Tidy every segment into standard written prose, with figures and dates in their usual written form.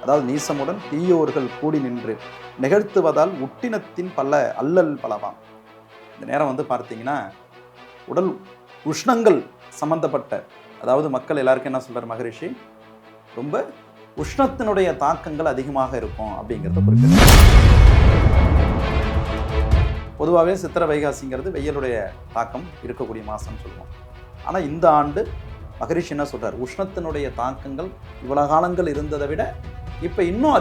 அதாவது நீசமுடன் தீயோர்கள் கூடி நின்று நிகழ்த்துவதால் உட்டினத்தின் பல அல்லல் பலவாம். இந்த நேரம் வந்து பார்த்தீங்கன்னா உடல் உஷ்ணங்கள் சம்பந்தப்பட்ட, அதாவது மக்கள் எல்லாருக்கும் என்ன சொல்றார் மகரிஷி, ரொம்ப உஷ்ணத்தினுடைய தாக்கங்கள் அதிகமாக இருக்கும் அப்படிங்கிறத குறிப்பிட்டார். பொதுவாகவே சித்திரை வைகாசிங்கிறது வெயிலுடைய தாக்கம் இருக்கக்கூடிய மாதம்னு சொல்லுவோம். ஆனால் இந்த ஆண்டு மகரிஷி என்ன சொல்றார், உஷ்ணத்தினுடைய தாக்கங்கள் இவ்வளவு காலங்கள் இருந்ததை விட இப்போ இன்னும்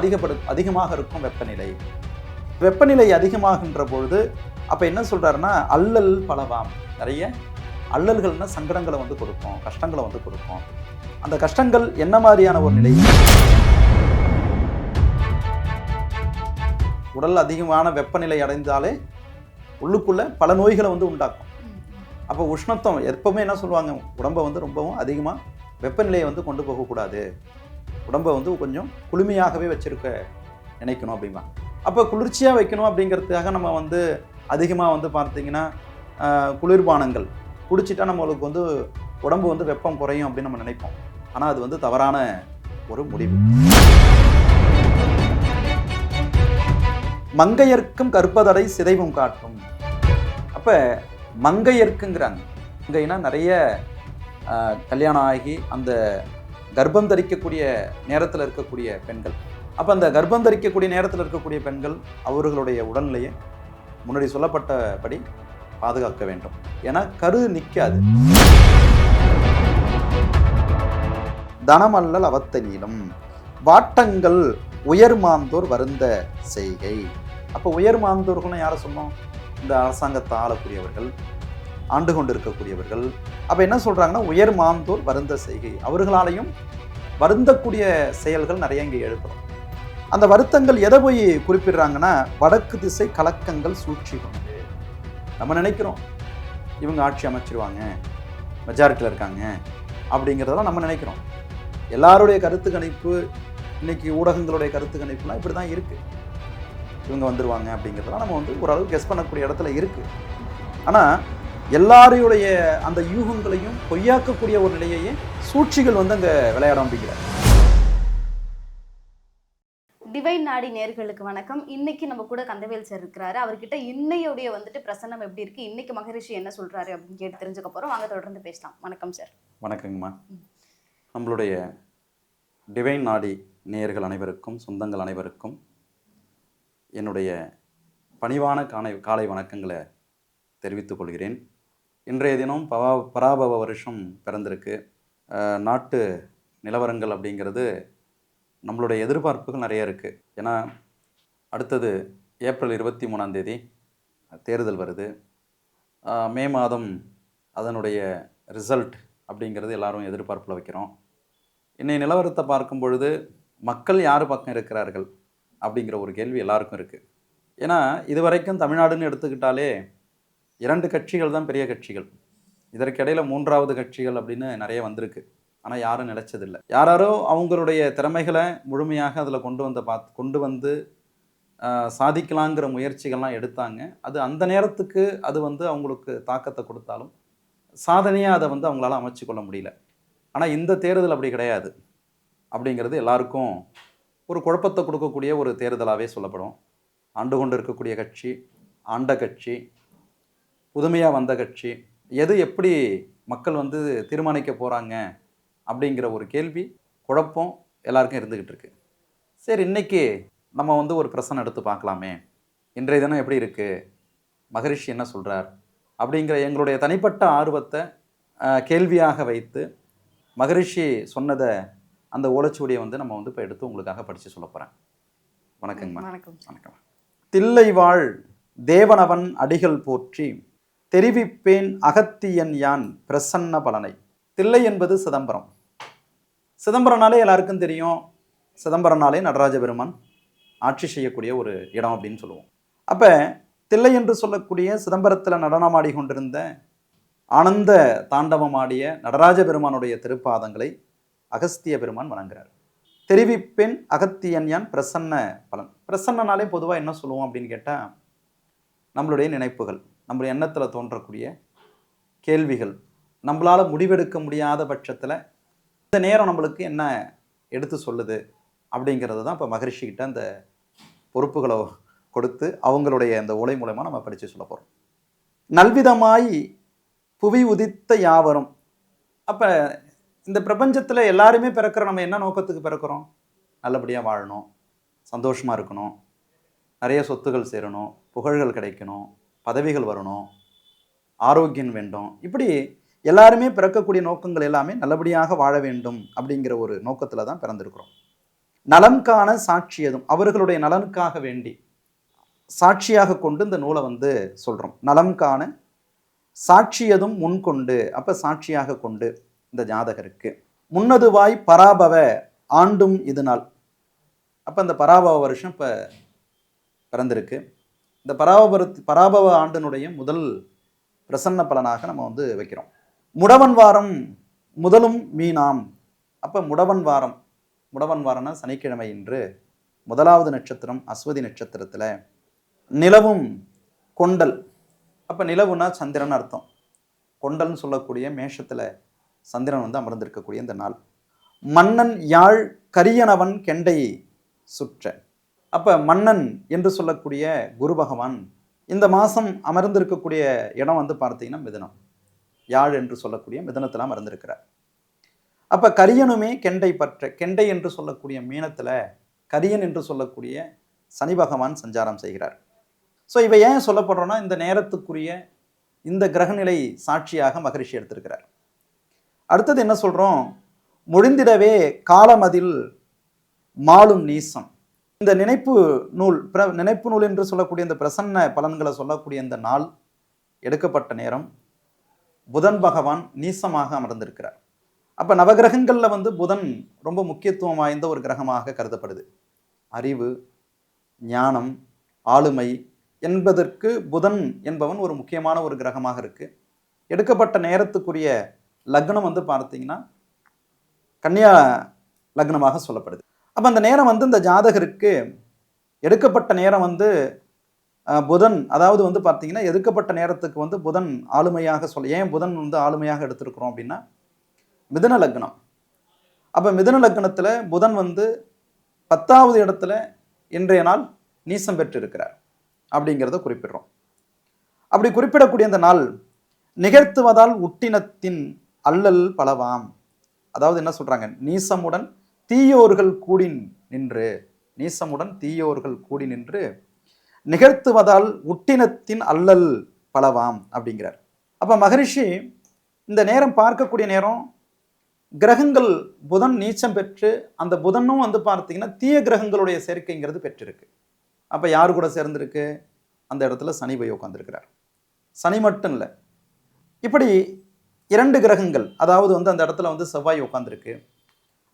அதிகமாக இருக்கும் வெப்பநிலை. வெப்பநிலை அதிகமாகின்ற பொழுது அப்போ என்ன சொல்றாருன்னா அல்லல் பலவாம், நிறைய அல்லல்கள்னா சங்கடங்களை வந்து கொடுக்கும், கஷ்டங்களை வந்து கொடுக்கும். அந்த கஷ்டங்கள் என்ன மாதிரியான ஒரு நிலை? உடல் அதிகமான வெப்பநிலை அடைந்தாலே உள்ளுக்குள்ள பல நோய்களை வந்து உண்டாக்கும். அப்போ உஷ்ணத்தம் எப்பவுமே என்ன சொல்லுவாங்க, உடம்பை வந்து ரொம்பவும் அதிகமாக வெப்பநிலையை வந்து கொண்டு போகக்கூடாது, உடம்பை வந்து கொஞ்சம் குளுமையாகவே வச்சிருக்க நினைக்கணும் அப்படிம்பாங்க. அப்போ குளிர்ச்சியாக வைக்கணும் அப்படிங்கிறதுக்காக நம்ம வந்து அதிகமாக வந்து பார்த்தீங்கன்னா குளிர்பானங்கள் குடிச்சிட்டா நம்மளுக்கு வந்து உடம்பு வந்து வெப்பம் குறையும் அப்படின்னு நம்ம நினைப்போம். ஆனால் அது வந்து தவறான ஒரு முடிவு. மங்கையர்க்கும் கற்பதடை சிதைவும் காட்டும். அப்போ மங்கையர்க்குங்கிறாங்க. மங்கைனா நிறைய கல்யாணம் ஆகி அந்த கர்ப்பம் தரிக்கக்கூடிய நேரத்தில் இருக்கக்கூடிய பெண்கள். அப்போ அந்த கர்ப்பம் தரிக்கக்கூடிய நேரத்தில் இருக்கக்கூடிய பெண்கள் அவர்களுடைய உடல்நிலையை முன்னாடி சொல்லப்பட்டபடி பாதுகாக்க வேண்டும். ஏன்னா கரு நிற்காது. தனமல்லல் அவத்த நீளம் வாட்டங்கள் உயர்மாந்தோர் வருந்த செய்கை. அப்போ உயர்மாந்தோர்கள்னு யாரை சொன்னோம்? இந்த அரசாங்கத்தை ஆளக்கூடியவர்கள், ஆண்டு கொண்டு இருக்கக்கூடியவர்கள். அப்போ என்ன சொல்கிறாங்கன்னா உயர்மாந்தோர் வருந்த செய்கை, அவர்களாலையும் வருந்தக்கூடிய செயல்கள் நிறைய இங்கே எழுப்புறோம். அந்த வருத்தங்கள் எதை போய் குறிப்பிடுறாங்கன்னா வடக்கு திசை கலக்கங்கள் சூழ்ச்சி கொண்டு. நம்ம நினைக்கிறோம் இவங்க ஆட்சி அமைச்சிருவாங்க, மெஜாரிட்டியில் இருக்காங்க அப்படிங்கிறதெல்லாம் நம்ம நினைக்கிறோம். எல்லாருடைய கருத்து கணிப்பு, இன்னைக்கு ஊடகங்களுடைய கருத்து கணிப்புலாம் இப்படி தான் இருக்குது, இவங்க வந்துடுவாங்க அப்படிங்கிறதெல்லாம் நம்ம வந்து ஓரளவு கெஸ் பண்ணக்கூடிய இடத்துல இருக்குது. ஆனால் எல்லாரையுடைய அந்த யூகங்களையும் பொய்யாக்கக்கூடிய ஒரு நிலையையே சூழ்ச்சிகள் வந்து அங்கே விளையாட அப்படிங்கிறார். டிவைன் நாடி நேர்களுக்கு வணக்கம். இன்னைக்கு நம்ம கூட கந்தவேல் சார் இருக்கிறாரு. அவர்கிட்ட இன்னையோடைய வந்துட்டு பிரசன்னம் எப்படி இருக்கு, இன்னைக்கு மகரிஷி என்ன சொல்றாரு அப்படின்னு கேட்டு தெரிஞ்சுக்க போறோம். வாங்க தொடர்ந்து பேசலாம். வணக்கம் சார். வணக்கங்கம்மா. நம்மளுடைய டிவைன் நாடி நேயர்கள் அனைவருக்கும், சொந்தங்கள் அனைவருக்கும் என்னுடைய பணிவான காலை வணக்கங்களை தெரிவித்துக் கொள்கிறேன். இன்றைய தினம் பராபவ வருஷம் பிறந்திருக்கு. நாட்டு நிலவரங்கள் அப்படிங்கிறது நம்மளுடைய எதிர்பார்ப்புகள் நிறைய இருக்குது. ஏன்னா அடுத்தது ஏப்ரல் 23 தேர்தல் வருது. மே மாதம் அதனுடைய ரிசல்ட் அப்படிங்கிறது எல்லாரும் எதிர்பார்ப்பில் வைக்கிறோம். இன்னைய நிலவரத்தை பார்க்கும் பொழுது மக்கள் யார் பக்கம் இருக்கிறார்கள் அப்படிங்கிற ஒரு கேள்வி எல்லாருக்கும் இருக்குது. ஏன்னா இதுவரைக்கும் தமிழ்நாடுன்னு எடுத்துக்கிட்டாலே 2 கட்சிகள் தான் பெரிய கட்சிகள். இதற்கிடையில் 3வது கட்சிகள் அப்படின்னு நிறைய வந்திருக்கு. ஆனால் யாரும் நினைச்சதில்லை. யாரோ அவங்களுடைய திறமைகளை முழுமையாக அதில் கொண்டு வந்து சாதிக்கலாங்கிற முயற்சிகள்லாம் எடுத்தாங்க. அது அந்த நேரத்துக்கு அது வந்து அவங்களுக்கு தாக்கத்தை கொடுத்தாலும் சாதனையாக அதை வந்து அவங்களால அமைச்சு கொள்ள முடியல. ஆனால் இந்த தேர்தல் அப்படி கிடையாது அப்படிங்கிறது எல்லாருக்கும் ஒரு குழப்பத்தை கொடுக்கக்கூடிய ஒரு தேர்தலாகவே சொல்லப்படும். ஆண்டு கொண்டு இருக்கக்கூடிய கட்சி, ஆண்ட கட்சி, புதுமையாக வந்த கட்சி, எது எப்படி மக்கள் வந்து தீர்மானிக்க போகிறாங்க அப்படிங்கிற ஒரு கேள்வி, குழப்பம் எல்லாருக்கும் இருந்துக்கிட்டு இருக்கு. சரி, இன்னைக்கு நம்ம வந்து ஒரு பிரசனை எடுத்து பார்க்கலாமே. இன்றைய தினம் எப்படி இருக்குது, மகரிஷி என்ன சொல்கிறார் அப்படிங்கிற எங்களுடைய தனிப்பட்ட ஆர்வத்தை கேள்வியாக வைத்து மகரிஷி சொன்னதை அந்த ஓலைச்சுவடியை வந்து நம்ம வந்து இப்போ எடுத்து உங்களுக்காக படித்து சொல்ல போகிறேன். வணக்கங்கம்மா. வணக்கம். தில்லை வாழ் தேவனவன் அடிகள் போற்றி தெரிவிப்பேன் அகத்தியன் யான் பிரசன்ன பலனை. தில்லை என்பது சிதம்பரம். சிதம்பரம்னாலே எல்லாருக்கும் தெரியும், சிதம்பரம்னாலே நடராஜ பெருமான் ஆட்சி செய்யக்கூடிய ஒரு இடம் அப்படின்னு சொல்லுவோம். அப்போ தில்லை என்று சொல்லக்கூடிய சிதம்பரத்தில் நடனமாடி கொண்டிருந்த, ஆனந்த தாண்டவமாடிய நடராஜ பெருமானுடைய திருப்பாதங்களை அகஸ்திய பெருமான் வணங்குறார். தெரிவிப்பெண் அகத்தியன் யான் பிரசன்ன பலன். பிரசன்னனாலே பொதுவாக என்ன சொல்லுவோம் அப்படின்னு கேட்டால், நம்மளுடைய நினைப்புகள், நம்மளுடைய எண்ணத்தில் தோன்றக்கூடிய கேள்விகள், நம்மளால் முடிவெடுக்க முடியாத பட்சத்தில் இந்த நேரம் நம்மளுக்கு என்ன எடுத்து சொல்லுது அப்படிங்கிறது தான் இப்போ மகரிஷிக்கிட்ட அந்த பொறுப்புகளை கொடுத்து அவங்களுடைய அந்த உலை மூலமாக நம்ம படித்து சொல்ல போகிறோம். நல்விதமாய் புவி உதித்த யாவரும். அப்போ இந்த பிரபஞ்சத்தில் எல்லாருமே பிறக்கிறோம். நம்ம என்ன நோக்கத்துக்கு பிறக்கிறோம்? நல்லபடியாக வாழணும், சந்தோஷமாக இருக்கணும், நிறைய சொத்துகள் சேரணும், புகழ்கள் கிடைக்கணும், பதவிகள் வரணும், ஆரோக்கியம் வேண்டும். இப்படி எல்லாருமே பிறக்கக்கூடிய நோக்கங்கள் எல்லாமே நல்லபடியாக வாழ வேண்டும் அப்படிங்கிற ஒரு நோக்கத்தில் தான் பிறந்திருக்கிறோம். நலம் காண சாட்சியதும், அவர்களுடைய நலனுக்காக வேண்டி சாட்சியாக கொண்டு இந்த நூலை வந்து சொல்கிறோம். நலம் காண சாட்சியதும் முன்கொண்டு, அப்போ சாட்சியாக கொண்டு இந்த ஜாதகருக்கு முன்னதுவாய் பராபவ ஆண்டும் இது நாள். அப்போ இந்த பராபவ வருஷம் இப்போ பிறந்திருக்கு. இந்த பராபவ ஆண்டினுடைய முதல் பிரசன்ன பலனாக நம்ம வந்து வைக்கிறோம். முடவன் வாரம் முதலும் மீனாம். அப்போ முடவன் வாரம்னா சனிக்கிழமை இன்று முதலாவது நட்சத்திரம் அஸ்வதி நட்சத்திரத்தில் நிலவும் கொண்டல். அப்போ நிலவுனா சந்திரன் அர்த்தம். கொண்டல்னு சொல்லக்கூடிய மேஷத்தில் சந்திரன் வந்து அமர்ந்திருக்கக்கூடிய இந்த நாள். மன்னன் யாழ் கரியனவன் கெண்டை சுற்ற. அப்போ மன்னன் என்று சொல்லக்கூடிய குரு பகவான் இந்த மாதம் அமர்ந்திருக்கக்கூடிய இடம் வந்து பார்த்தீங்கன்னா மிதுனம். யாழ் என்று சொல்லக்கூடிய மிதுனத்தில் அமர்ந்திருக்கிறார். அப்போ கரியனுமே கெண்டை பற்ற. கெண்டை என்று சொல்லக்கூடிய மீனத்தில் கரியன் என்று சொல்லக்கூடிய சனி பகவான் சஞ்சாரம் செய்கிறார். ஸோ இவை ஏன் சொல்லப்படுறோன்னா இந்த நேரத்துக்குரிய இந்த கிரகநிலை சாட்சியாக மகரிஷி எடுத்திருக்கிறார். அடுத்தது என்ன சொல்கிறோம்? முடிந்திடவே காலமதில் மாலும் நீசம். இந்த நினைப்பு நூல் என்று சொல்லக்கூடிய இந்த பிரசன்ன பலன்களை சொல்லக்கூடிய இந்த நாள் எடுக்கப்பட்ட நேரம் புதன் பகவான் நீசமாக அமர்ந்திருக்கிறார். அப்போ நவகிரகங்களில் வந்து புதன் ரொம்ப முக்கியத்துவம் வாய்ந்த ஒரு கிரகமாக கருதப்படுது. அறிவு, ஞானம், ஆளுமை என்பதற்கு புதன் என்பவன் ஒரு முக்கியமான ஒரு கிரகமாக இருக்குது. எடுக்கப்பட்ட நேரத்துக்குரிய லக்னம் வந்து பார்த்தீங்கன்னா கன்னியா லக்னமாக சொல்லப்படுது. அப்போ அந்த நேரம் வந்து இந்த ஜாதகருக்கு எடுக்கப்பட்ட நேரம் வந்து புதன், அதாவது வந்து பார்த்தீங்கன்னா எடுக்கப்பட்ட நேரத்துக்கு வந்து புதன் ஆளுமையாக ஏன் புதன் வந்து ஆளுமையாக எடுத்திருக்கிறோம் அப்படின்னா மிதுன லக்னம். அப்போ மிதுன லக்னத்தில் புதன் வந்து 10வது இடத்துல இன்றைய நாள் நீசம் பெற்றிருக்கிறார் அப்படிங்கிறத குறிப்பிடுறோம். அப்படி குறிப்பிடக்கூடிய அந்த நாள் நிகழ்த்துவதால் உட்டினத்தின் அல்லல் பலவாம். அதாவது என்ன சொல்றாங்க? நீசமுடன் தீயோர்கள் கூடி நின்று நிகழ்த்துவதால் உட்டினத்தின் அல்லல் பலவாம் அப்படிங்கிறார். அப்ப மகரிஷி இந்த நேரம் பார்க்கக்கூடிய நேரம் கிரகங்கள் புதன் நீச்சம் பெற்று அந்த புதனும் வந்து பார்த்தீங்கன்னா தீய கிரகங்களுடைய சேர்க்கைங்கிறது பெற்றிருக்கு. அப்ப யாரு கூட சேர்ந்திருக்கு? அந்த இடத்துல சனி போய் உட்கார்ந்திருக்கிறார். சனி மட்டும் இல்லை, இப்படி 2 கிரகங்கள், அதாவது வந்து அந்த இடத்துல வந்து செவ்வாய் உட்கார்ந்திருக்கு.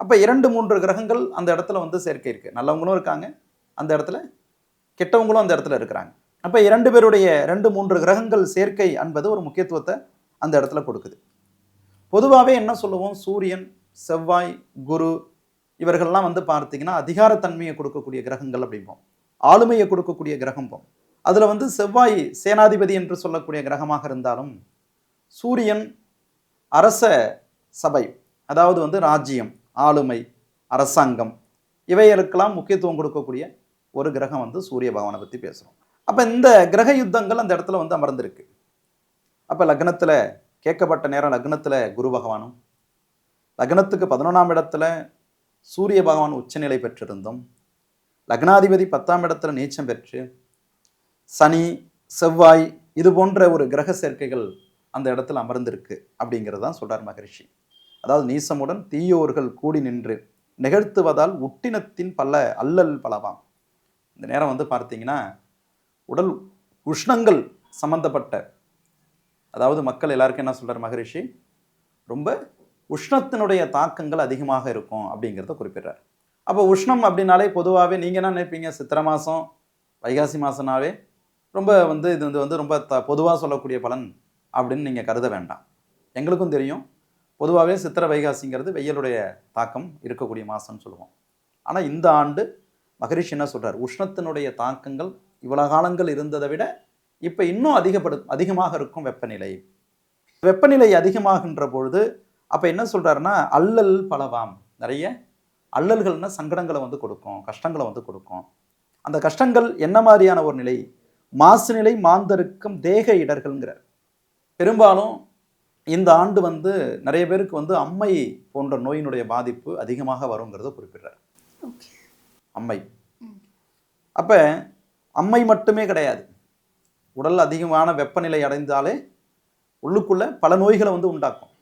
அப்ப 2-3 கிரகங்கள் அந்த இடத்துல வந்து சேர்க்கை இருக்கு. நல்லவங்களும் இருக்காங்க அந்த இடத்துல, கெட்டவங்களும் அந்த இடத்துல இருக்கிறாங்க. அப்ப 2 பேருடைய 2-3 கிரகங்கள் சேர்க்கை என்பது ஒரு முக்கியத்துவத்தை அந்த இடத்துல கொடுக்குது. பொதுவாகவே என்ன சொல்லுவோம்? சூரியன், செவ்வாய், குரு இவர்கள்லாம் வந்து பார்த்தீங்கன்னா அதிகாரத்தன்மையை கொடுக்கக்கூடிய கிரகங்கள் அப்படிம்போம், ஆளுமையை கொடுக்கக்கூடிய கிரகம்போம். அதுல வந்து செவ்வாய் சேனாதிபதி என்று சொல்லக்கூடிய கிரகமாக இருந்தாலும் சூரியன் அரச சபை, அதாவது வந்து ராஜ்யம், ஆளுமை, அரசாங்கம் இவைகளுக்கெல்லாம் முக்கியத்துவம் கொடுக்கக்கூடிய ஒரு கிரகம் வந்து சூரிய பகவானை பற்றி பேசுகிறோம். அப்போ இந்த கிரக யுத்தங்கள் அந்த இடத்துல வந்து அமர்ந்திருக்கு. அப்போ லக்னத்தில் கேட்கப்பட்ட நேரம் லக்னத்தில் குரு பகவானும், லக்னத்துக்கு 11ஆம் இடத்துல சூரிய பகவான் உச்சநிலை பெற்றிருந்தோம், லக்னாதிபதி 10ஆம் இடத்துல நீச்சம் பெற்று சனி, செவ்வாய் இது போன்ற ஒரு கிரக சேர்க்கைகள் அந்த இடத்துல அமர்ந்திருக்கு அப்படிங்கிறது தான் சொல்றார் மகரிஷி. அதாவது நீசமுடன் தீயோர்கள் கூடி நின்று நிகழ்த்துவதால் உட்டினத்தின் பல அல்லல் பலவாம். இந்த நேரம் வந்து பார்த்தீங்கன்னா உடல் உஷ்ணங்கள் சம்பந்தப்பட்ட, அதாவது மக்கள் எல்லாருக்கும் என்ன சொல்றார் மகரிஷி, ரொம்ப உஷ்ணத்தினுடைய தாக்கங்கள் அதிகமாக இருக்கும் அப்படிங்கிறத குறிப்பிடுறார். அப்போ உஷ்ணம் அப்படின்னாலே பொதுவாகவே நீங்கள் என்ன நினைப்பீங்க? சித்திரை மாதம், வைகாசி மாதம்னாவே ரொம்ப வந்து இது வந்து ரொம்ப பொதுவாக சொல்லக்கூடிய பலன் அப்படின்னு நீங்கள் கருத வேண்டாம். எங்களுக்கும் தெரியும், பொதுவாகவே சித்திரை வைகாசிங்கிறது வெயிலுடைய தாக்கம் இருக்கக்கூடிய மாதம்னு சொல்லுவோம். ஆனால் இந்த ஆண்டு மகரிஷி என்ன சொல்கிறார்? உஷ்ணத்தினுடைய தாக்கங்கள் இவ்வளோ காலங்கள் இருந்ததை விட இப்போ இன்னும் அதிகமாக இருக்கும் வெப்பநிலை. வெப்பநிலை அதிகமாகின்ற பொழுது அப்போ என்ன சொல்கிறாருன்னா அல்லல் பலவாம், நிறைய அல்லல்கள்னா சங்கடங்களை வந்து கொடுக்கும், கஷ்டங்களை வந்து கொடுக்கும். அந்த கஷ்டங்கள் என்ன மாதிரியான ஒரு நிலை? மாசு நிலை மாந்தருக்கும் தேக இடர்கள்ங்கிறார். பெரும்பாலும் இந்த ஆண்டு வந்து நிறைய பேருக்கு வந்து அம்மை போன்ற நோயினுடைய பாதிப்பு அதிகமாக வருங்கிறத குறிப்பிடுறார். அம்மை. அப்ப அம்மை மட்டுமே கிடையாது. உடல் அதிகமான வெப்பநிலை அடைந்தாலே உள்ளுக்குள்ள பல நோய்களை வந்து உண்டாக்கும்.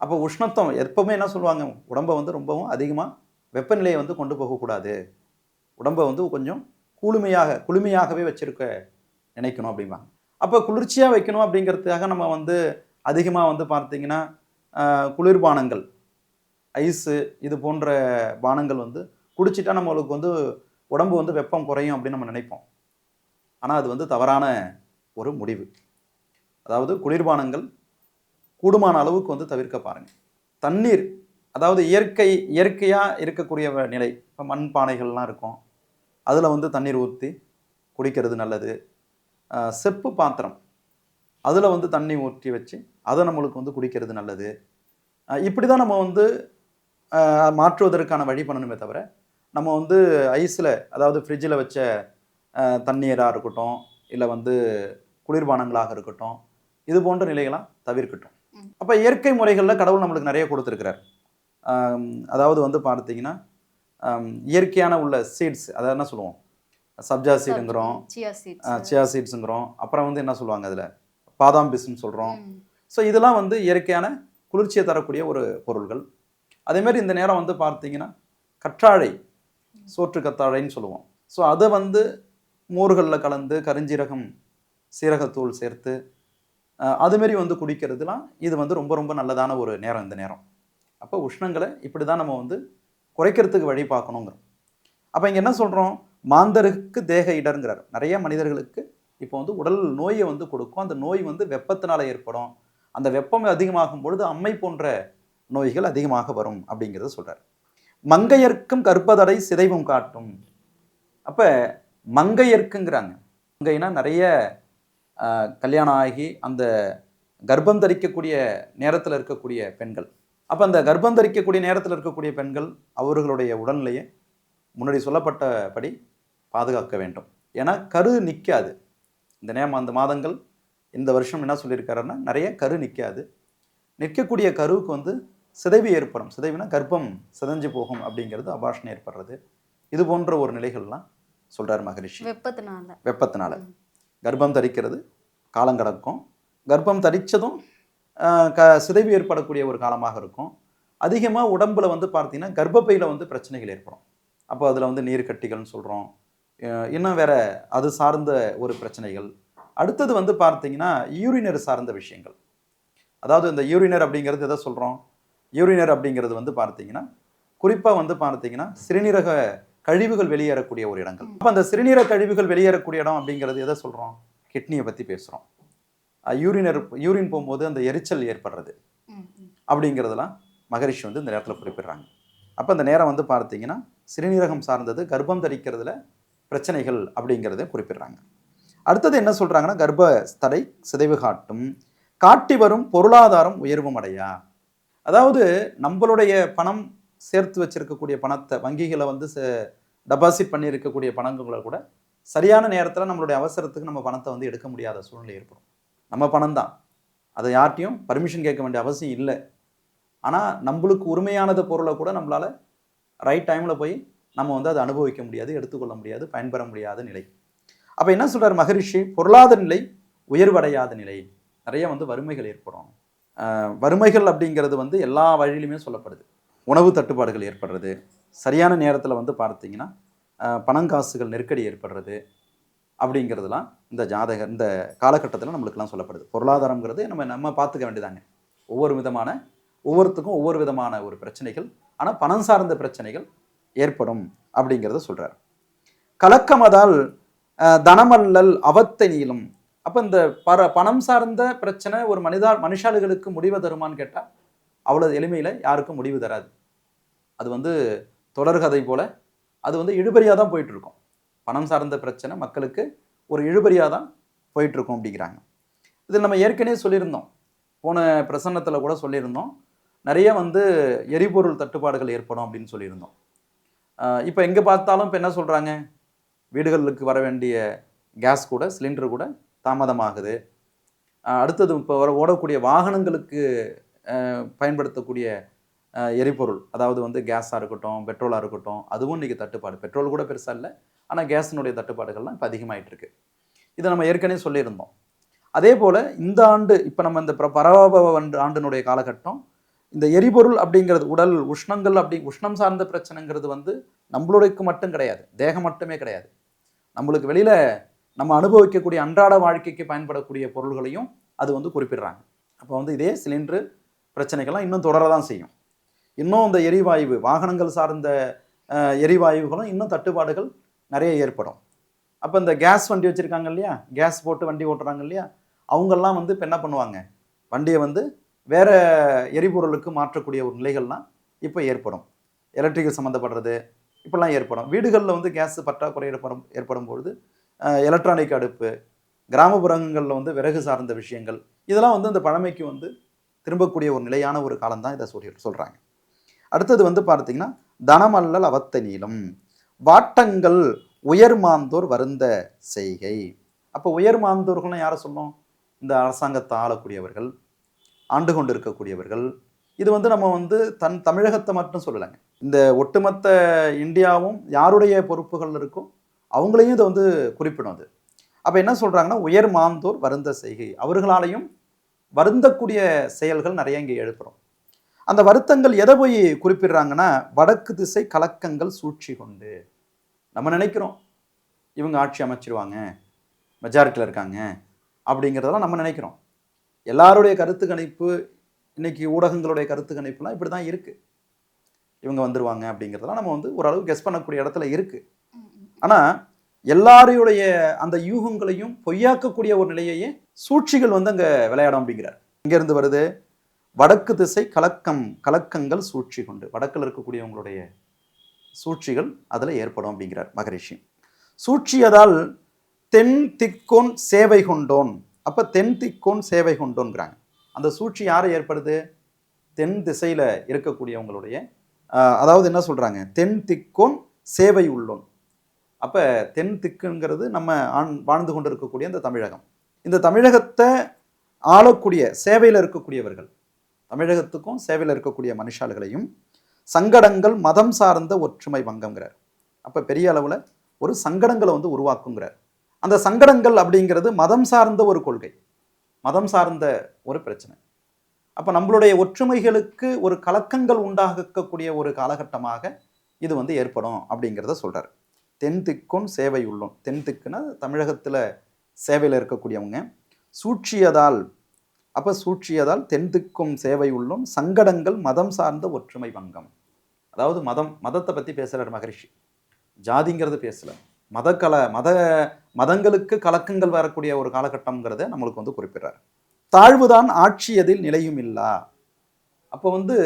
அப்போ உஷ்ணத்தம் எப்பவுமே என்ன சொல்லுவாங்க, உடம்பை வந்து ரொம்பவும் அதிகமாக வெப்பநிலையை வந்து கொண்டு போகக்கூடாது, உடம்பை வந்து கொஞ்சம் குளுமையாகவே வச்சிருக்க நினைக்கணும் அப்படிம்பாங்க. அப்போ குளிர்ச்சியாக வைக்கணும் அப்படிங்கிறதுக்காக நம்ம வந்து அதிகமாக வந்து பார்த்தீங்கன்னா குளிர்பானங்கள், ஐஸு, இது போன்ற பானங்கள் வந்து குடிச்சிட்டா நம்மளுக்கு வந்து உடம்பு வந்து வெப்பம் குறையும் அப்படின்னு நம்ம நினைப்போம். ஆனால் அது வந்து தவறான ஒரு முடிவு. அதாவது குளிர்பானங்கள் கூடுமான அளவுக்கு வந்து தவிர்க்க பாருங்க. தண்ணீர், அதாவது இயற்கையாக இருக்கக்கூடிய நிலை, இப்போ மண் பானைகள்லாம் இருக்கும், அதில் வந்து தண்ணீர் ஊற்றி குடிக்கிறது நல்லது. செப்பு பாத்திரம், அதில் வந்து தண்ணி ஊற்றி வச்சு அதை நம்மளுக்கு வந்து குடிக்கிறது நல்லது. இப்படி தான் நம்ம வந்து மாற்றுவதற்கான வழி பண்ணணுமே தவிர, நம்ம வந்து ஐஸில், அதாவது ஃப்ரிட்ஜில் வச்ச தண்ணீராக இருக்கட்டும், இல்லை வந்து குளிர்பானங்களாக இருக்கட்டும், இது போன்ற நிலைகளாக தவிர்க்கட்டும். அப்போ இயற்கை முறைகளில் கடவுள் நம்மளுக்கு நிறைய கொடுத்துருக்கிறார். அதாவது வந்து பார்த்தீங்கன்னா இயற்கையான உள்ள சீட்ஸ், அதை என்ன சொல்லுவோம், சப்ஜா சீடுங்கிறோம், சியா சீட்ஸுங்கிறோம், அப்புறம் வந்து என்ன சொல்லுவாங்க அதில் பாதாம் பிஸ்ன்னு சொல்கிறோம். ஸோ இதெல்லாம் வந்து இயற்கையான குளிர்ச்சியை தரக்கூடிய ஒரு பொருள்கள். அதேமாதிரி இந்த நேரம் வந்து பார்த்தீங்கன்னா கற்றாழை, சோற்று கத்தாழைன்னு சொல்லுவோம். ஸோ அதை வந்து மோர்களில் கலந்து கருஞ்சீரகம், சீரகத்தூள் சேர்த்து அதுமாரி வந்து குடிக்கிறதுலாம் இது வந்து ரொம்ப ரொம்ப நல்லதான ஒரு நேரம் இந்த நேரம். அப்போ உஷ்ணங்களை இப்படி தான் நம்ம வந்து குறைக்கிறதுக்கு வழி பார்க்கணுங்கிறோம். அப்போ இங்கே என்ன சொல்கிறோம், மாந்தருக்கு தேக இடருங்கிறார். நிறைய மனிதர்களுக்கு இப்போ வந்து உடல் நோயை வந்து கொடுக்கும். அந்த நோய் வந்து வெப்பத்தினால ஏற்படும். அந்த வெப்பம் அதிகமாகும் பொழுது அம்மை போன்ற நோய்கள் அதிகமாக வரும் அப்படிங்கிறத சொல்கிறார். மங்கையர்க்கும் கற்பதடை சிதைவும் காட்டும். அப்போ மங்கையர்க்குங்கிறாங்க. மங்கைனா நிறைய கல்யாணம் ஆகி அந்த கர்ப்பம் தரிக்கக்கூடிய நேரத்தில் இருக்கக்கூடிய பெண்கள். அப்போ அந்த கர்ப்பம் தரிக்கக்கூடிய நேரத்தில் இருக்கக்கூடிய பெண்கள் அவர்களுடைய உடல்நிலையை முன்னாடி சொல்லப்பட்டபடி பாதுகாக்க வேண்டும். ஏன்னா கரு நிற்காது. அந்த மாதங்கள், இந்த வருஷம் என்ன சொல்லியிருக்காருன்னா நிறைய கரு நிற்காது. நிற்கக்கூடிய கருவுக்கு வந்து சிதைவு ஏற்படும். சிதைவுனா கர்ப்பம் சிதைஞ்சு போகும் அப்படிங்கிறது, அபாஷன் ஏற்படுறது, இது போன்ற ஒரு நிலைகள்லாம் சொல்கிறார் மகரிஷி. வெப்பத்தினால கர்ப்பம் தரிக்கிறது காலங்கடக்கும். கர்ப்பம் தரித்ததும் சிதைவு ஏற்படக்கூடிய ஒரு காலமாக இருக்கும். அதிகமாக உடம்புல வந்து பார்த்தீங்கன்னா கர்ப்பப்பையில் வந்து பிரச்சனைகள் ஏற்படும். அப்போ அதில் வந்து நீர் கட்டிகள்னு சொல்கிறோம், இன்னும் வேற அது சார்ந்த ஒரு பிரச்சனைகள். அடுத்தது வந்து பார்த்தீங்கன்னா யூரினர் சார்ந்த விஷயங்கள். அதாவது இந்த யூரினர் அப்படிங்கிறது எதை சொல்கிறோம், யூரினர் அப்படிங்கிறது வந்து பார்த்தீங்கன்னா குறிப்பாக வந்து பார்த்தீங்கன்னா சிறுநீரக கழிவுகள் வெளியேறக்கூடிய ஒரு இடங்கள். அப்போ அந்த சிறுநீரக கழிவுகள் வெளியேறக்கூடிய இடம் அப்படிங்கிறது எதை சொல்கிறோம், கிட்னியை பற்றி பேசுகிறோம். யூரின் போகும்போது அந்த எரிச்சல் ஏற்படுறது அப்படிங்கிறதுலாம் மகரிஷி வந்து இந்த நேரத்தில் குறிப்பிடுறாங்க. அப்போ இந்த நேரம் வந்து பார்த்தீங்கன்னா சிறுநீரகம் சார்ந்தது, கர்ப்பம் தரிக்கிறதுல பிரச்சனைகள் அப்படிங்கிறத குறிப்பிடுறாங்க. அடுத்தது என்ன சொல்கிறாங்கன்னா, கர்ப்ப தடை சிதைவு காட்டும், காட்டி வரும் பொருளாதாரம் உயர்வும் அடையா. அதாவது நம்மளுடைய பணம் சேர்த்து வச்சிருக்கக்கூடிய பணத்தை, வங்கிகளை வந்து டெபாசிட் பண்ணி இருக்கக்கூடிய பணங்களை கூட சரியான நேரத்தில் நம்மளுடைய அவசரத்துக்கு நம்ம பணத்தை வந்து எடுக்க முடியாத சூழ்நிலை ஏற்படும். நம்ம பணம் தான், அதை யார்ட்டையும் பர்மிஷன் கேட்க வேண்டிய அவசியம் இல்லை. ஆனால் நம்மளுக்கு உரிமையானது பொருளை கூட நம்மளால் ரைட் டைமில் போய் நம்ம வந்து அதை அனுபவிக்க முடியாது, எடுத்துக்கொள்ள முடியாது, பயன்பெற முடியாத நிலை. அப்போ என்ன சொல்கிறார் மகரிஷி, பொருளாதார நிலை உயர்வடையாத நிலை, நிறைய வந்து வறுமைகள் ஏற்படும். வறுமைகள் அப்படிங்கிறது வந்து எல்லா வழியிலுமே சொல்லப்படுது. உணவு தட்டுப்பாடுகள் ஏற்படுறது, சரியான நேரத்தில் வந்து பார்த்தீங்கன்னா பணங்காசுகள் நெருக்கடி ஏற்படுறது அப்படிங்கிறதுலாம் இந்த காலகட்டத்தில் நம்மளுக்கெல்லாம் சொல்லப்படுது. பொருளாதாரங்கிறது நம்ம பார்த்துக்க வேண்டியதாங்க. ஒவ்வொருத்துக்கும் ஒவ்வொரு விதமான ஒரு பிரச்சனைகள், ஆனால் பணம் சார்ந்த பிரச்சனைகள் ஏற்படும் அப்படிங்கிறத சொல்கிறார். கலக்கமதால் தனமல்லல் அவத்தை நீளும். அப்போ இந்த பணம் சார்ந்த பிரச்சனை ஒரு மனுஷாளுகளுக்கு முடிவு தருமான்னு கேட்டால் அவ்வளோ எளிமையில் யாருக்கும் முடிவு தராது. அது வந்து தொடர்கதை போல அது வந்து இழுபறியாக தான் போயிட்டுருக்கும். பணம் சார்ந்த பிரச்சனை மக்களுக்கு ஒரு இழுபறியாக தான் போயிட்டுருக்கும் அப்படிங்கிறாங்க. இதில் நம்ம ஏற்கனவே சொல்லியிருந்தோம், போன பிரசன்னத்தில் கூட சொல்லியிருந்தோம், நிறைய வந்து எரிபொருள் தட்டுப்பாடுகள் ஏற்படும் அப்படின்னு சொல்லியிருந்தோம். இப்போ எங்கே பார்த்தாலும் இப்போ என்ன சொல்கிறாங்க, வீடுகளுக்கு வர வேண்டிய கேஸ் கூட சிலிண்டர் கூட தாமதமாகுது. அடுத்தது இப்போ ஓடக்கூடிய வாகனங்களுக்கு பயன்படுத்தக்கூடிய எரிபொருள், அதாவது வந்து கேஸாக இருக்கட்டும், பெட்ரோலாக இருக்கட்டும், அதுவும் இன்றைக்கி தட்டுப்பாடு. பெட்ரோல் கூட பெருசாக இல்லை, ஆனால் கேஸினுடைய தட்டுப்பாடுகள்லாம் இப்போ அதிகமாகிட்டு இருக்கு. இதை நம்ம ஏற்கனவே சொல்லியிருந்தோம். அதே போல் இந்த ஆண்டு இப்போ நம்ம இந்த பராபவ ஆண்டினுடைய காலகட்டம், இந்த எரிபொருள் அப்படிங்கிறது உடல் உஷ்ணங்கள் உஷ்ணம் சார்ந்த பிரச்சனைங்கிறது வந்து நம்மளுடையக்கு மட்டும் கிடையாது, தேகம் மட்டுமே கிடையாது. நம்மளுக்கு வெளியில் நம்ம அனுபவிக்கக்கூடிய அன்றாட வாழ்க்கைக்கு பயன்படக்கூடிய பொருள்களையும் அது வந்து குறிப்பிடுறாங்க. அப்போ வந்து இதே சிலிண்டரு பிரச்சனைகள்லாம் இன்னும் தொடர தான் செய்யும். இன்னும் இந்த எரிவாயு வாகனங்கள் சார்ந்த எரிவாயுகளும் இன்னும் தட்டுப்பாடுகள் நிறைய ஏற்படும். அப்போ இந்த கேஸ் வண்டி வச்சுருக்காங்க இல்லையா, கேஸ் போட்டு வண்டி ஓட்டுறாங்க இல்லையா, அவங்கெல்லாம் வந்து இப்போ என்ன பண்ணுவாங்க, வண்டியை வந்து வேறு எரிபொருளுக்கு மாற்றக்கூடிய ஒரு நிலைகள்லாம் இப்போ ஏற்படும். எலக்ட்ரிக்கல் சம்மந்தப்படுறது இப்போல்லாம் ஏற்படும். வீடுகளில் வந்து கேஸ் பற்றாக்குறை ஏற்படும் பொழுது எலக்ட்ரானிக் அடுப்பு, கிராமப்புறங்களில் வந்து விறகு சார்ந்த விஷயங்கள், இதெல்லாம் வந்து இந்த பழமைக்கு வந்து திரும்பக்கூடிய ஒரு நிலையான ஒரு காலம்தான் இதை சொல்கிறாங்க. அடுத்தது வந்து பார்த்தீங்கன்னா, தனமல்லல் அவத்த நீளம், வாட்டங்கள் உயர்மாந்தோர் வருந்த செய்கை. அப்போ உயர்மாந்தோர்கள்லாம் யாரை சொல்லும், இந்த அரசாங்கத்தை ஆளக்கூடியவர்கள், ஆண்டு கொண்டு இருக்கக்கூடியவர்கள். இது வந்து நம்ம வந்து தமிழகத்தை மட்டும் சொல்லலைங்க, இந்த ஒட்டுமொத்த இந்தியாவும் யாருடைய பொறுப்புகள் இருக்கோ அவங்களையும் இதை வந்து குறிப்பிடும். அது அப்போ என்ன சொல்கிறாங்கன்னா, உயர்மாந்தோர் வருந்த செய்கை, அவர்களாலையும் வருந்தக்கூடிய செயல்கள் நிறைய இங்கே எழுப்புறோம். அந்த வருத்தங்கள் எதை போய் குறிப்பிடுறாங்கன்னா, வடக்கு திசை கலக்கங்கள் சூழ்ச்சி கொண்டு. நம்ம நினைக்கிறோம் இவங்க ஆட்சி அமைச்சிருவாங்க, மெஜாரிட்டியில் இருக்காங்க அப்படிங்கிறதெல்லாம் நம்ம நினைக்கிறோம். எல்லாருடைய கருத்து கணிப்பு, இன்னைக்கு ஊடகங்களுடைய கருத்து கணிப்புலாம் இப்படி தான் இருக்குது, இவங்க வந்துருவாங்க அப்படிங்கிறதெல்லாம் நம்ம வந்து ஓரளவு கெஸ் பண்ணக்கூடிய இடத்துல இருக்குது. ஆனால் எல்லாரையுடைய அந்த யூகங்களையும் பொய்யாக்கக்கூடிய ஒரு நிலையையே சூழ்ச்சிகள் வந்து அங்கே விளையாடும் அப்படிங்கிறார். இங்கேருந்து வருது, வடக்கு திசை கலக்கங்கள் சூழ்ச்சி கொண்டு, வடக்கில் இருக்கக்கூடியவங்களுடைய சூழ்ச்சிகள் அதில் ஏற்படும் அப்படிங்கிறார் மகரிஷி. சூழ்ச்சியதால் தென் திக்கோன் சேவை கொண்டோன். அப்போ தென் திக்கோன் சேவை கொண்டோன்கிறாங்க. அந்த சூழ்ச்சி யாரை ஏற்படுது, தென் திசையில் இருக்கக்கூடியவங்களுடைய, அதாவது என்ன சொல்கிறாங்க, தென் திக்கோன் சேவை உள்ளோன். அப்போ தென் திக்குங்கிறது நம்ம வாழ்ந்து கொண்டு இருக்கக்கூடிய இந்த தமிழகம். இந்த தமிழகத்தை ஆளக்கூடிய சேவையில் இருக்கக்கூடியவர்கள், தமிழகத்துக்கும் சேவையில் இருக்கக்கூடிய மனுஷால்களையும் சங்கடங்கள் மதம் சார்ந்த ஒற்றுமை பங்கம்ங்கிறார். அப்போ பெரிய அளவில் ஒரு சங்கடங்களை வந்து உருவாக்குங்கிறார். அந்த சங்கடங்கள் அப்படிங்கிறது மதம் சார்ந்த ஒரு கொள்கை, மதம் சார்ந்த ஒரு பிரச்சனை. அப்போ நம்மளுடைய ஒற்றுமைகளுக்கு ஒரு கலக்கங்கள் உண்டாகக்கூடிய ஒரு காலகட்டமாக இது வந்து ஏற்படும் அப்படிங்கிறத சொல்கிறார். தென் திக்கும் சேவை உள்ளோம். தென் திக்குன்னா தமிழகத்தில் சேவையில் இருக்கக்கூடியவங்க. சூழ்ச்சியதால், அப்போ சூழ்ச்சியதால் தென் திக்கும் சேவை உள்ளோம், சங்கடங்கள் மதம் சார்ந்த ஒற்றுமை பங்கம். அதாவது மதத்தை பற்றி பேசுகிறார் மகரிஷி, ஜாதிங்கிறது பேசல, மதங்களுக்கு கலக்கங்கள் வரக்கூடிய ஒரு காலகட்டம்ங்கிறத நம்மளுக்கு வந்து குறிப்பிடுறார். தாழ்வுதான் ஆட்சியதில் நிலையும் இல்லா. அப்போ வந்து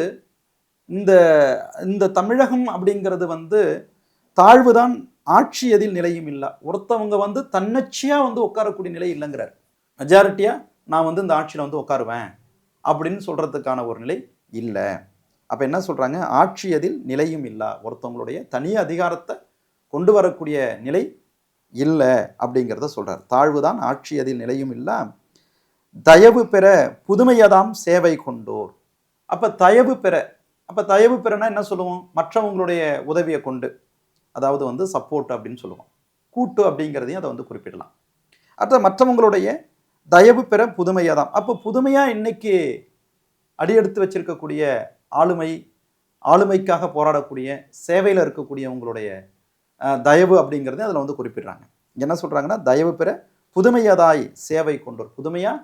இந்த தமிழகம் அப்படிங்கிறது வந்து தாழ்வுதான் ஆட்சியதில் நிலையும் இல்லா. ஒருத்தவங்க வந்து தன்னச்சியாக வந்து உட்காரக்கூடிய நிலை இல்லைங்கிறார். மெஜாரிட்டியாக நான் வந்து இந்த ஆட்சியில் வந்து உட்காருவேன் அப்படின்னு சொல்கிறதுக்கான ஒரு நிலை இல்லை. அப்போ என்ன சொல்கிறாங்க, ஆட்சியதில் நிலையும் இல்லா, ஒருத்தவங்களுடைய தனி அதிகாரத்தை கொண்டு வரக்கூடிய நிலை இல்லை அப்படிங்கிறத சொல்கிறார். தாழ்வுதான் ஆட்சியதில் நிலையும் இல்லா, தயவு பெற புதுமையதாம் சேவை கொண்டோர். அப்போ தயவு பெறனா என்ன சொல்லுவோம், மற்றவங்களுடைய உதவியை கொண்டு, அதாவது வந்து சப்போர்ட் அப்படின்னு சொல்லுவோம், கூட்டு அப்படிங்கிறதையும் அதை வந்து குறிப்பிடலாம். அடுத்த மற்றவங்களுடைய தயவு பெற புதுமையாதான். அப்போ புதுமையாக இன்னைக்கு அடியெடுத்து வச்சிருக்கக்கூடிய ஆளுமைக்காக போராடக்கூடிய சேவையில் இருக்கக்கூடியவங்களுடைய தயவு அப்படிங்கிறதையும் அதில் வந்து குறிப்பிடுறாங்க. என்ன சொல்கிறாங்கன்னா, தயவு பெற புதுமையதாய் சேவை கொண்டோர். புதுமையாக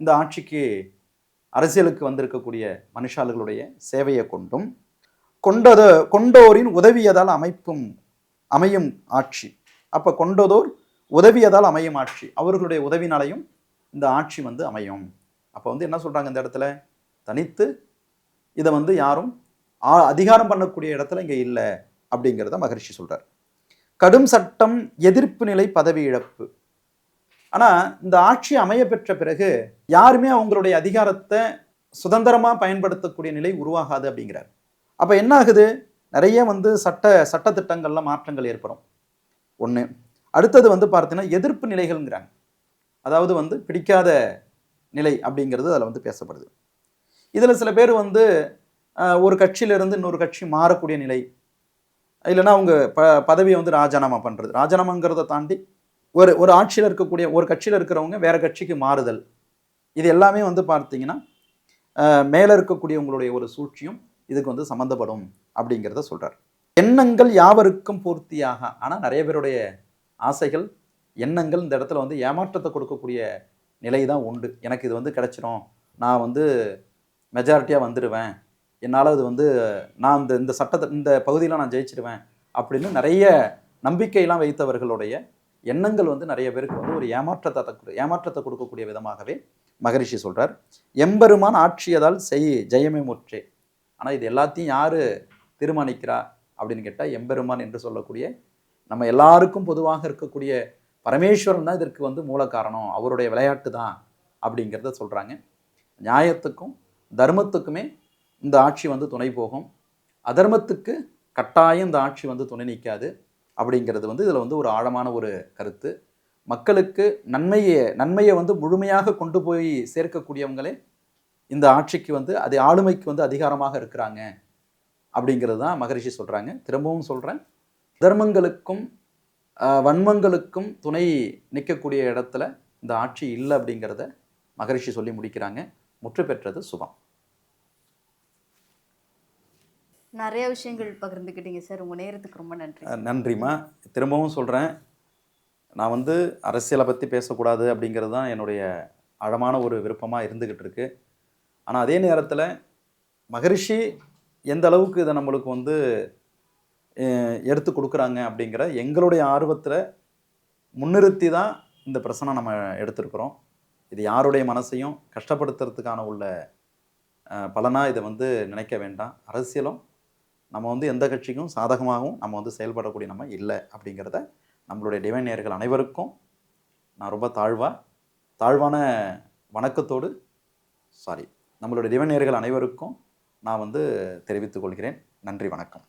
இந்த ஆட்சிக்கு அரசியலுக்கு வந்திருக்கக்கூடிய மனுஷாளுகளுடைய சேவையை கொண்டும் கொண்டோரின் உதவியதால் அமையும் ஆட்சி. அப்போ கொண்டதோர் உதவியதால் அமையும் ஆட்சி, அவர்களுடைய உதவினாலையும் இந்த ஆட்சி வந்து அமையும். அப்போ வந்து என்ன சொல்கிறாங்க, இந்த இடத்துல தனித்து இதை வந்து யாரும் அதிகாரம் பண்ணக்கூடிய இடத்துல இங்கே இல்லை அப்படிங்கிறத மகரிஷி சொல்கிறார். கடும் சட்டம் எதிர்ப்பு நிலை பதவி இழப்பு. ஆனால் இந்த ஆட்சி அமைய பெற்ற பிறகு யாருமே அவங்களுடைய அதிகாரத்தை சுதந்திரமாக பயன்படுத்தக்கூடிய நிலை உருவாகாது அப்படிங்கிறார். அப்போ என்ன ஆகுது, நிறைய வந்து சட்டத்திட்டங்கள்ல மாற்றங்கள் ஏற்படும் ஒன்று. அடுத்தது வந்து பார்த்தீங்கன்னா எதிர்ப்பு நிலைகள்ங்கிறாங்க. அதாவது வந்து பிடிக்காத நிலை அப்படிங்கிறது அதில் வந்து பேசப்படுது. இதில் சில பேர் வந்து ஒரு கட்சியிலிருந்து இன்னொரு கட்சி மாறக்கூடிய நிலை, இல்லைன்னா அவங்க பதவியை வந்து ராஜினாமா பண்ணுறது. ராஜினாமாங்கிறத தாண்டி ஒரு ஆட்சியில் இருக்கக்கூடிய ஒரு கட்சியில் இருக்கிறவங்க வேற கட்சிக்கு மாறுதல், இது எல்லாமே வந்து பார்த்தீங்கன்னா மேலே இருக்கக்கூடிய உங்களுடைய ஒரு சூழ்ச்சியும் இதுக்கு வந்து சம்மந்தப்படும் அப்படிங்கிறத சொல்கிறார். எண்ணங்கள் யாவருக்கும் பூர்த்தியாக, ஆனால் நிறைய பேருடைய ஆசைகள் எண்ணங்கள் இந்த இடத்துல வந்து ஏமாற்றத்தை கொடுக்கக்கூடிய நிலை தான் உண்டு. எனக்கு இது வந்து கிடைச்சிரும், நான் வந்து மெஜாரிட்டியாக வந்துடுவேன், என்னால் அது வந்து நான் இந்த சட்டத்தை இந்த பகுதியில் நான் ஜெயிச்சிடுவேன் அப்படின்னு நிறைய நம்பிக்கையெல்லாம் வைத்தவர்களுடைய எண்ணங்கள் வந்து நிறைய பேருக்கு வந்து ஒரு ஏமாற்றத்தை கொடுக்கக்கூடிய விதமாகவே மகரிஷி சொல்கிறார். எம்பெருமான் ஆட்சியதால் ஜெயமே முற்றே. ஆனால் இது எல்லாத்தையும் யார் தீர்மானிக்கிறா அப்படின்னு கேட்டால் எம்பெருமான் என்று சொல்லக்கூடிய நம்ம எல்லாருக்கும் பொதுவாக இருக்கக்கூடிய பரமேஸ்வரன் தான் இதற்கு வந்து மூல காரணம், அவருடைய விளையாட்டு தான் அப்படிங்கிறத சொல்கிறாங்க. நியாயத்துக்கும் தர்மத்துக்குமே இந்த ஆட்சி வந்து துணை போகும், அதர்மத்துக்கு கட்டாயம் இந்த ஆட்சி வந்து துணை அப்படிங்கிறது வந்து இதில் வந்து ஒரு ஆழமான ஒரு கருத்து. மக்களுக்கு நன்மையை வந்து முழுமையாக கொண்டு போய் சேர்க்கக்கூடியவங்களே இந்த ஆட்சிக்கு வந்து ஆளுமைக்கு வந்து அதிகாரமாக இருக்கிறாங்க அப்படிங்கிறது தான் மகரிஷி சொல்கிறாங்க. திரும்பவும் சொல்கிறேன், தர்மங்களுக்கும் வன்மங்களுக்கும் துணை நிற்கக்கூடிய இடத்துல இந்த ஆட்சி இல்லை அப்படிங்கிறத மகரிஷி சொல்லி முடிக்கிறாங்க. முற்று பெற்றது சுபம். நிறைய விஷயங்கள் பகிர்ந்துக்கிட்டீங்க சார், உங்கள் நேரத்துக்கு ரொம்ப நன்றி. நன்றிம்மா. திரும்பவும் சொல்கிறேன், நான் வந்து அரசியலை பற்றி பேசக்கூடாது அப்படிங்கிறது தான் என்னுடைய ஆழமான ஒரு விருப்பமாக இருந்துக்கிட்டு இருக்கு. ஆனால் அதே நேரத்தில் மகரிஷி எந்த அளவுக்கு இதை நம்மளுக்கு வந்து எடுத்து கொடுக்குறாங்க அப்படிங்கிற எங்களுடைய ஆர்வத்தில் முன்னிறுத்தி தான் இந்த பிரச்சனை நம்ம எடுத்திருக்கிறோம். இது யாருடைய மனசையும் கஷ்டப்படுத்துறதுக்கான உள்ள பலனாக இதை வந்து நினைக்க வேண்டாம். அரசியலும் நம்ம வந்து எந்த கட்சிக்கும் சாதகமாகவும் நம்ம வந்து செயல்படக்கூடிய நம்ம இல்லை அப்படிங்கிறத நம்மளுடைய டிவைன் நேயர்கள் அனைவருக்கும் நான் ரொம்ப தாழ்வான வணக்கத்தோடு நம்மளுடைய டிவைன் நேயர்கள் அனைவருக்கும் நான் வந்து தெரிவித்துக் கொள்கிறேன். நன்றி, வணக்கம்.